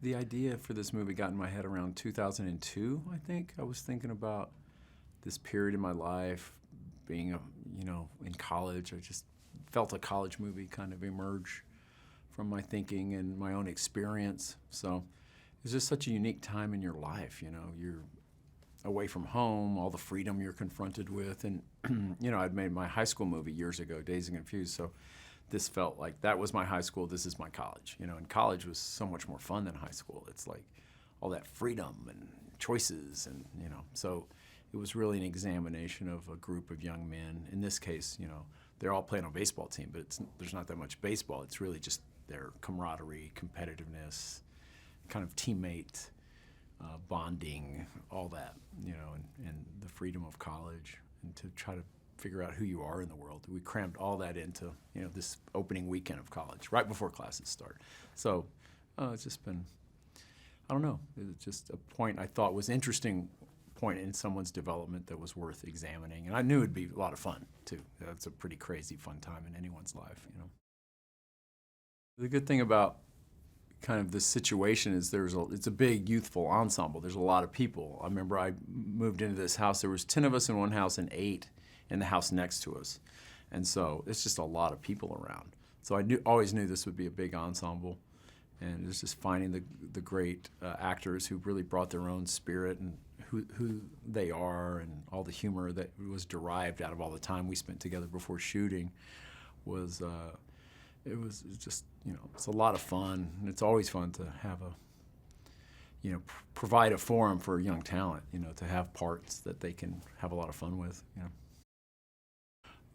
The idea for this movie got in my head around 2002, I think. I was thinking about this period in my life, being in college. I just felt a college movie kind of emerge from my thinking and my own experience. So it's just such a unique time in your life, You're away from home, all the freedom you're confronted with. And, I'd made my high school movie years ago, Dazed and Confused, so this felt like that was my high school, this is my college. And college was so much more fun than high school. It's like all that freedom and choices and, so it was really an examination of a group of young men. In this case, they're all playing on a baseball team, but there's not that much baseball. It's really just their camaraderie, competitiveness, kind of teammate bonding, all that, and the freedom of college, and to try to figure out who you are in the world. We crammed all that into, this opening weekend of college, right before classes start. So it's just been, I don't know, it's just a point I thought was interesting point in someone's development that was worth examining. And I knew it'd be a lot of fun, too. It's a pretty crazy fun time in anyone's life, The good thing about kind of this situation is it's a big youthful ensemble. There's a lot of people. I remember I moved into this house. There was 10 of us in one house and 8 in the house next to us. And so it's just a lot of people around. So I always knew this would be a big ensemble. And it was just finding the great actors who really brought their own spirit and who they are, and all the humor that was derived out of all the time we spent together before shooting was, it was just, it's a lot of fun. And it's always fun to have provide a forum for young talent, to have parts that they can have a lot of fun with,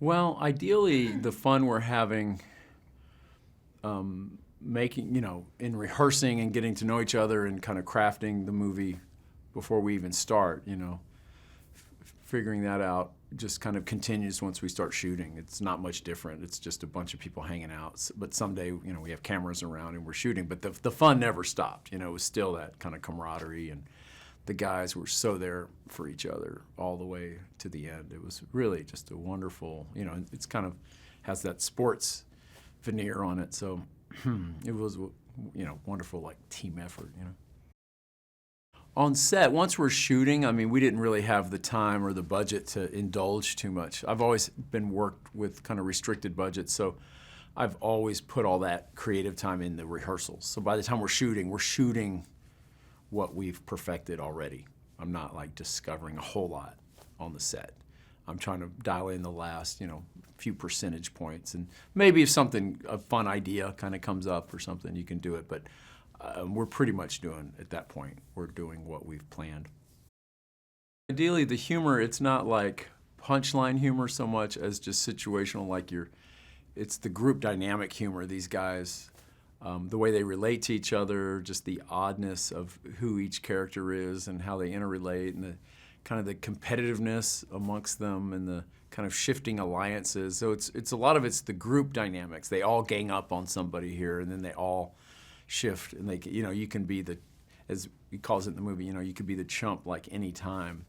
Well, ideally, the fun we're having making, in rehearsing and getting to know each other and kind of crafting the movie before we even start, figuring that out just kind of continues once we start shooting. It's not much different. It's just a bunch of people hanging out. But someday, we have cameras around and we're shooting. But the fun never stopped. It was still that kind of camaraderie, and the guys were so there for each other all the way to the end. It was really just a wonderful, it's kind of has that sports veneer on it. So it was, wonderful, like, team effort, On set, once we're shooting, we didn't really have the time or the budget to indulge too much. I've always been worked with kind of restricted budgets, so I've always put all that creative time in the rehearsals. So by the time we're shooting what we've perfected already. I'm not like discovering a whole lot on the set. I'm trying to dial in the last, few percentage points, and maybe if a fun idea kind of comes up or something, you can do it. But we're pretty much doing, at that point, we're doing what we've planned. Ideally, the humor, it's not like punchline humor so much as just situational, like it's the group dynamic humor. These guys, the way they relate to each other, just the oddness of who each character is and how they interrelate, and the kind of the competitiveness amongst them and the kind of shifting alliances. So it's a lot of it's the group dynamics. They all gang up on somebody here, and then they all shift, and you can be as he calls it in the movie, you could be the chump like any time.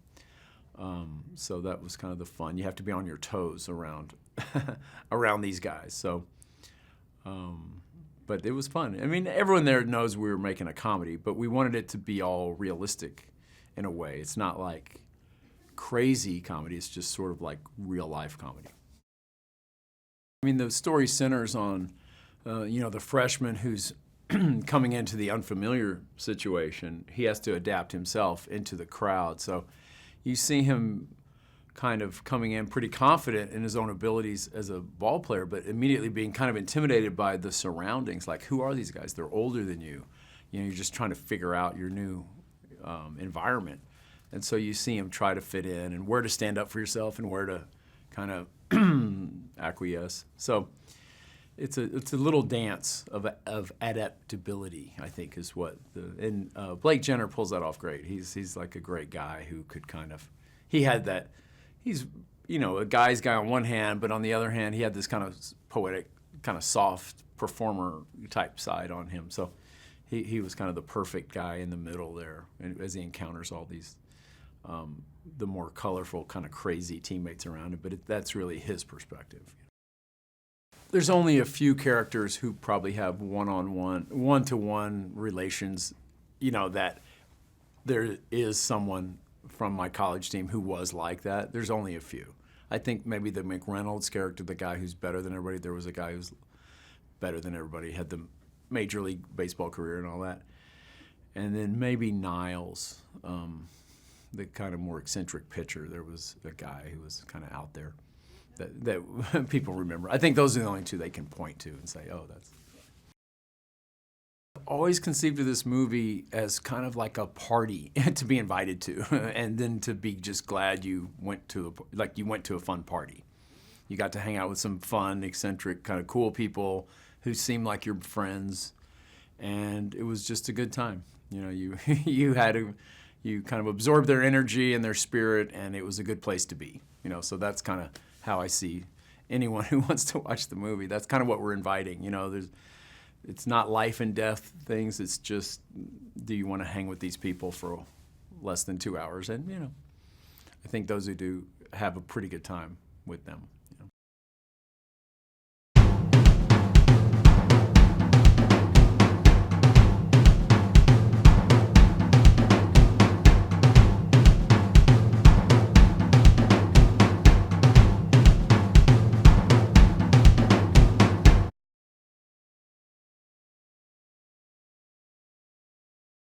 So that was kind of the fun. You have to be on your toes around around these guys. So, but it was fun. Everyone there knows we were making a comedy, but we wanted it to be all realistic in a way. It's not like crazy comedy. It's just sort of like real life comedy. The story centers on, the freshman who's coming into the unfamiliar situation. He has to adapt himself into the crowd. So you see him kind of coming in pretty confident in his own abilities as a ball player, but immediately being kind of intimidated by the surroundings. Like, who are these guys? They're older than you. You're just trying to figure out your new environment. And so you see him try to fit in and where to stand up for yourself and where to kind of acquiesce. So it's a little dance of adaptability, I think, is what Blake Jenner pulls that off great. He's like a great guy who could he had that. He's a guy's guy on one hand, but on the other hand, he had this kind of poetic, kind of soft performer type side on him. So he was kind of the perfect guy in the middle there, as he encounters all these the more colorful, kind of crazy teammates around him. But that's really his perspective. There's only a few characters who probably have one-to-one relations that there is someone from my college team who was like that. There's only a few. I think maybe the McReynolds character, the guy who's better than everybody, there was a guy who's better than everybody, had the Major League Baseball career and all that. And then maybe Niles, the kind of more eccentric pitcher. There was a guy who was kind of out there that people remember. I think those are the only two they can point to and say, oh, that's... Always conceived of this movie as kind of like a party to be invited to, and then to be just glad you went to a fun party. You got to hang out with some fun, eccentric, kind of cool people who seemed like your friends, and it was just a good time. You you kind of absorbed their energy and their spirit, and it was a good place to be. So that's kind of how I see anyone who wants to watch the movie. That's kind of what we're inviting. It's not life and death things. It's just, do you want to hang with these people for less than 2 hours? And I think those who do have a pretty good time with them.